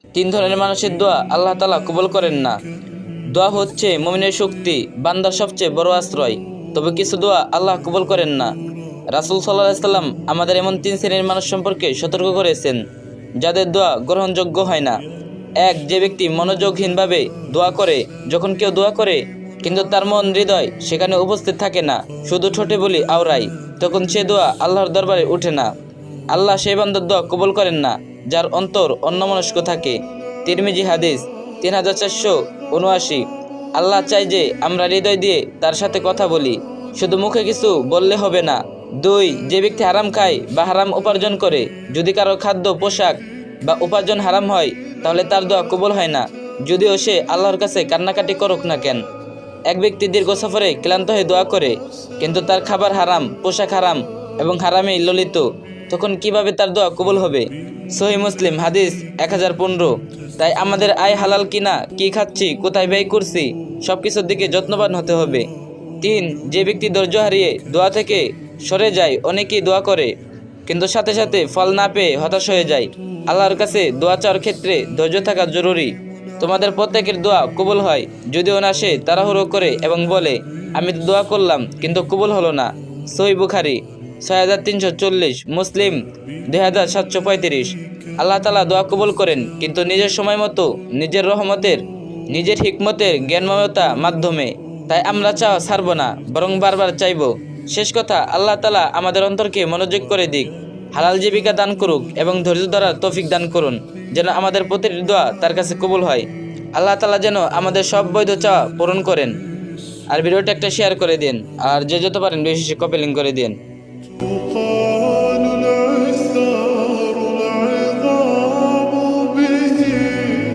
তিন ধরনের মানুষের দোয়া আল্লাহ তাআলা কবুল করেন না। দোয়া হচ্ছে মুমিনের শক্তি, বান্দার সবচেয়ে বড় আশ্রয়। তবে কিছু দোয়া আল্লাহ কবুল করেন না। রাসূল সাল্লাল্লাহু আলাইহি সাল্লাম আমাদের এমন তিন শ্রেণীর মানুষ সম্পর্কে সতর্ক করেছেন, যাদের দোয়া গ্রহণযোগ্য হয় না। এক, যে ব্যক্তি মনোযোগহীনভাবে দোয়া করে। যখন কেউ দোয়া করে কিন্তু তার মন হৃদয় সেখানে উপস্থিত থাকে না, শুধু ঠোঁটে বলি আওড়ায়, তখন সে দোয়া আল্লাহর দরবারে ওঠে না। আল্লাহ সেই বান্দার দোয়া কবুল করেন না যার অন্তর অন্যমনস্ক থাকে। তিরমিজি হাদিস 3479। আল্লাহ চাই যে আমরা হৃদয় দিয়ে তার সাথে কথা বলি, শুধু মুখে কিছু বললে হবে না। দুই, যে ব্যক্তি হারাম খায় বা হারাম উপার্জন করে। যদি কারো খাদ্য, পোশাক বা উপার্জন হারাম হয় তাহলে তার দোয়া কবুল হয় না, যদিও সে আল্লাহর কাছে কান্নাকাটি করুক না কেন। এক ব্যক্তি দীর্ঘ সফরে ক্লান্ত হয়ে দোয়া করে কিন্তু তার খাবার হারাম, পোশাক হারাম এবং হারামে ললিত, তখন কিভাবে তার দোয়া কবুল হবে? সহিহ মুসলিম হাদিস 1015। তাই আমাদের আয় হালাল কিনা, কি খাচ্ছি, কোথায় ব্যয় করছি, সব কিছুর দিকে যত্নবান হতে হবে। তিন, যে ব্যক্তি ধৈর্য হারিয়ে দোয়া থেকে সরে যায়। অনেকেই দোয়া করে কিন্তু সাথে সাথে ফল না পেয়ে হতাশ হয়ে যায়। আল্লাহর কাছে দোয়া চাওয়ার ক্ষেত্রে ধৈর্য থাকা জরুরি। তোমাদের প্রত্যেকের দোয়া কবুল হয় যদিও না সে তাড়াহুড়ো করে এবং বলে, আমি তো দোয়া করলাম কিন্তু কবুল হলো না। সহিহ বুখারী 6340, মুসলিম 2735। আল্লাহ তাআলা দোয়া কবুল করেন কিন্তু নিজের সময় মতো, নিজের রহমতের, নিজের হিকমতের জ্ঞানময়তা মাধ্যমে। তাই আমরা চাওয়া ছাড়ব না, বরং বারবার চাইব। শেষ কথা, আল্লাহ তাআলা আমাদের অন্তরকে মনোযোগ করে দিক, হালাল জীবিকা দান করুক এবং ধৈর্য ধরার তৌফিক দান করুন, যেন আমাদের প্রতিটি দোয়া তার কাছে কবুল হয়। আল্লাহ তাআলা যেন আমাদের সব বৈধ চাওয়া পূরণ করেন। আর ভিডিওটা একটা শেয়ার করে দিন, আর যে যত পারেন বেশি কপি লিঙ্ক করে দিন।